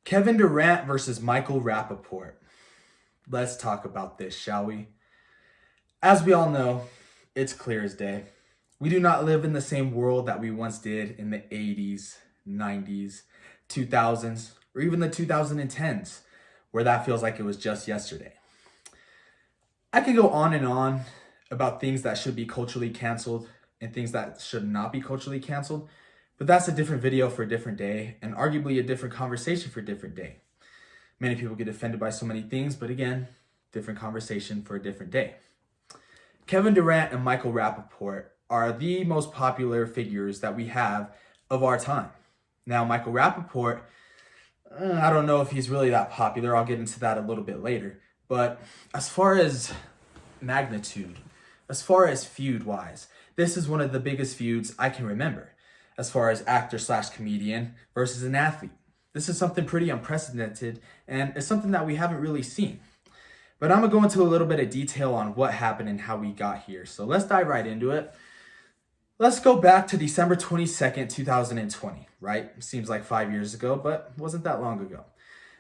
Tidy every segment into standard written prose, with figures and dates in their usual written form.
Kevin Durant versus Michael Rapaport. Let's talk about this, shall we? As we all know, it's clear as day. We do not live in the same world that we once did in the 80s, 90s, 2000s, or even the 2010s, where that feels like it was just yesterday. I could go on and on about things that should be culturally canceled and things that should not be culturally canceled, but that's a different video for a different day and arguably a different conversation for a different day. Many people get offended by so many things, but again, different conversation for a different day. Kevin Durant and Michael Rapaport are the most popular figures that we have of our time. Now, Michael Rapaport, I don't know if he's really that popular. I'll get into that a little bit later. But as far as magnitude, as far as feud-wise, this is one of the biggest feuds I can remember as far as actor/comedian versus an athlete. This is something pretty unprecedented, and it's something that we haven't really seen. But I'm going to go into a little bit of detail on what happened and how we got here. So let's dive right into it. Let's go back to December 22nd, 2020, right? Seems like 5 years ago, but wasn't that long ago.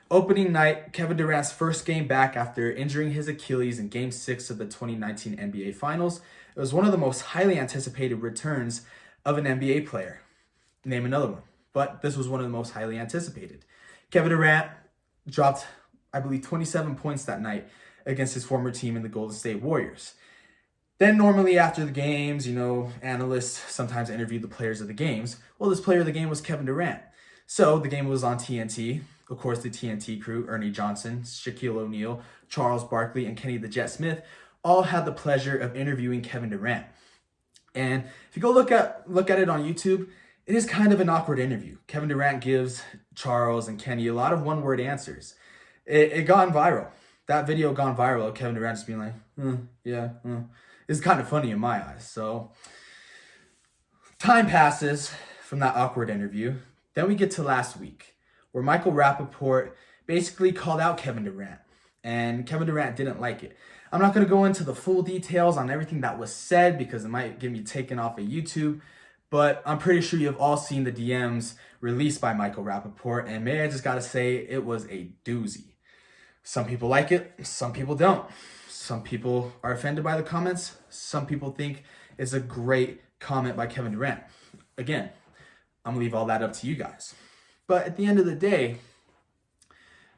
Opening night, Kevin Durant's first game back after injuring his Achilles in Game 6 of the 2019 NBA Finals. It was one of the most highly anticipated returns of an NBA player. Name another one. But this was one of the most highly anticipated. Kevin Durant dropped, I believe, 27 points that night against his former team in the Golden State Warriors. Then normally after the games, analysts sometimes interview the players of the games. Well, this player of the game was Kevin Durant. So the game was on TNT. Of course, the TNT crew, Ernie Johnson, Shaquille O'Neal, Charles Barkley, and Kenny the Jet Smith all had the pleasure of interviewing Kevin Durant. And if you go look at it on YouTube, it is kind of an awkward interview. Kevin Durant gives Charles and Kenny a lot of one-word answers. It got viral. That video gone viral of Kevin Durant just being like, It's kind of funny in my eyes. So time passes from that awkward interview. Then we get to last week, where Michael Rapaport basically called out Kevin Durant. And Kevin Durant didn't like it. I'm not going to go into the full details on everything that was said because it might get me taken off of YouTube. But I'm pretty sure you've all seen the DMs released by Michael Rapaport. And I just got to say, it was a doozy. Some people like it, some people don't. Some people are offended by the comments. Some people think it's a great comment by Kevin Durant. Again, I'm going to leave all that up to you guys. But at the end of the day,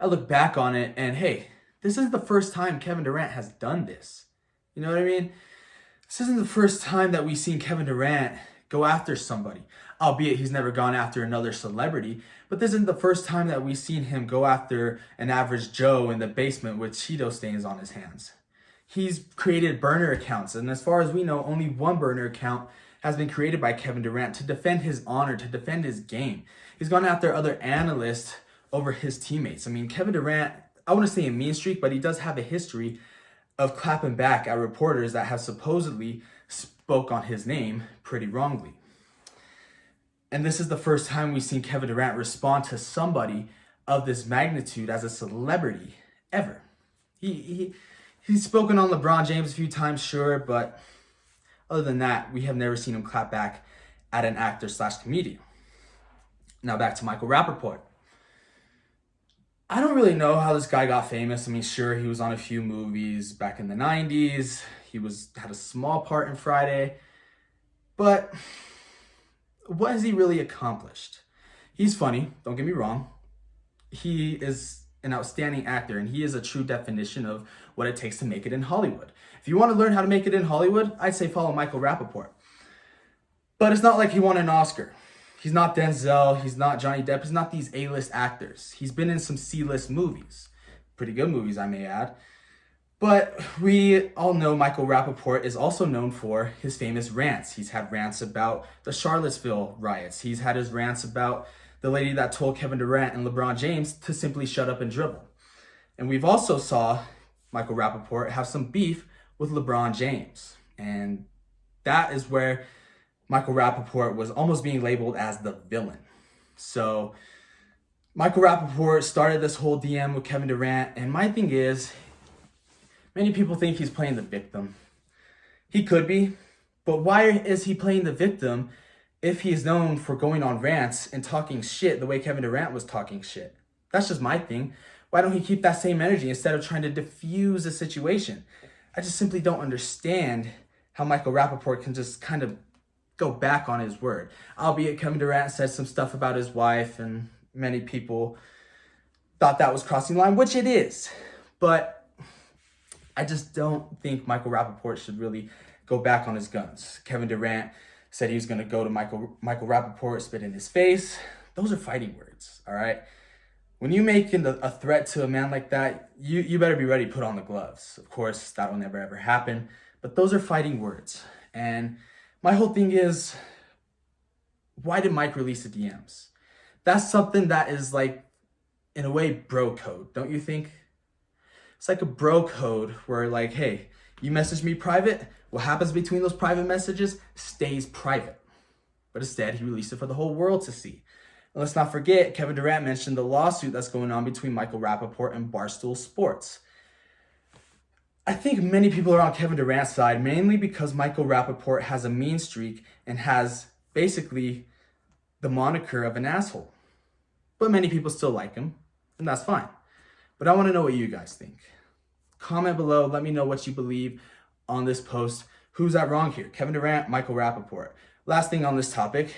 I look back on it and hey, this isn't the first time Kevin Durant has done this. You know what I mean? This isn't the first time that we've seen Kevin Durant go after somebody. Albeit he's never gone after another celebrity. But this isn't the first time that we've seen him go after an average Joe in the basement with Cheeto stains on his hands. He's created burner accounts. And as far as we know, only one burner account has been created by Kevin Durant to defend his honor, to defend his game. He's gone after other analysts over his teammates. I mean, Kevin Durant, I wouldn't say a mean streak, but he does have a history of clapping back at reporters that have supposedly spoke on his name pretty wrongly. And this is the first time we've seen Kevin Durant respond to somebody of this magnitude as a celebrity ever. He's spoken on LeBron James a few times, sure, but other than that, we have never seen him clap back at an actor/comedian. Now back to Michael Rapaport. I don't really know how this guy got famous. I mean, sure, he was on a few movies back in the 90s. He had a small part in Friday. But what has he really accomplished? He's funny, don't get me wrong. He is an outstanding actor, and he is a true definition of what it takes to make it in Hollywood. If you want to learn how to make it in Hollywood, I'd say follow Michael Rapaport. But it's not like he won an Oscar. He's not Denzel, he's not Johnny Depp, he's not these A-list actors. He's been in some C-list movies. Pretty good movies, I may add. But we all know Michael Rapaport is also known for his famous rants. He's had rants about the Charlottesville riots. He's had his rants about the lady that told Kevin Durant and LeBron James to simply shut up and dribble. And we've also saw Michael Rapaport have some beef with LeBron James. And that is where Michael Rapaport was almost being labeled as the villain. So Michael Rapaport started this whole DM with Kevin Durant. And my thing is, many people think he's playing the victim. He could be, but why is he playing the victim if he's known for going on rants and talking shit the way Kevin Durant was talking shit? That's just my thing. Why don't he keep that same energy instead of trying to diffuse the situation? I just simply don't understand how Michael Rapaport can just kind of go back on his word. Albeit Kevin Durant said some stuff about his wife, and many people thought that was crossing the line, which it is. But I just don't think Michael Rapaport should really go back on his guns. Kevin Durant said he was going to go to Michael Rapaport, spit in his face. Those are fighting words, all right? When you make a threat to a man like that, you better be ready to put on the gloves. Of course, that will never, ever happen. But those are fighting words. And my whole thing is, why did Mike release the DMs? That's something that is like, in a way, bro code, don't you think? It's like a bro code where like, hey, you message me private, what happens between those private messages stays private. But instead, he released it for the whole world to see. And let's not forget, Kevin Durant mentioned the lawsuit that's going on between Michael Rapaport and Barstool Sports. I think many people are on Kevin Durant's side, mainly because Michael Rapaport has a mean streak and has basically the moniker of an asshole. But many people still like him, and that's fine. But I want to know what you guys think. Comment below, let me know what you believe on this post. Who's at wrong here? Kevin Durant, Michael Rapaport. Last thing on this topic,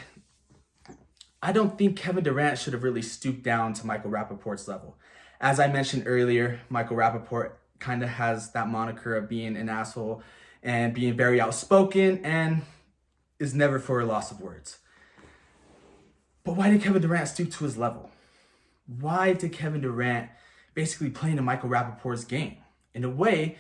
I don't think Kevin Durant should have really stooped down to Michael Rapaport's level. As I mentioned earlier, Michael Rapaport kind of has that moniker of being an asshole and being very outspoken and is never for a loss of words. But why did Kevin Durant stoop to his level? Why did Kevin Durant basically play into Michael Rapaport's game? In a way,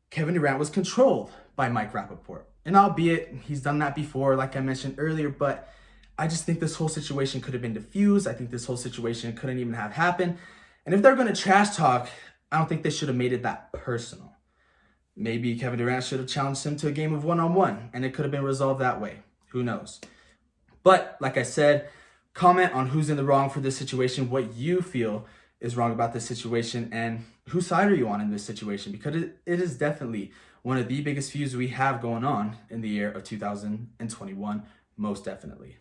Kevin Durant was controlled by Mike Rapaport. And albeit he's done that before, like I mentioned earlier, but I just think this whole situation could have been diffused. I think this whole situation couldn't even have happened. And if they're going to trash talk, I don't think they should have made it that personal. Maybe Kevin Durant should have challenged him to a game of one-on-one, and it could have been resolved that way. Who knows? But like I said, comment on who's in the wrong for this situation, what you feel is wrong about this situation, and whose side are you on in this situation? Because it is definitely one of the biggest feuds we have going on in the year of 2021, most definitely.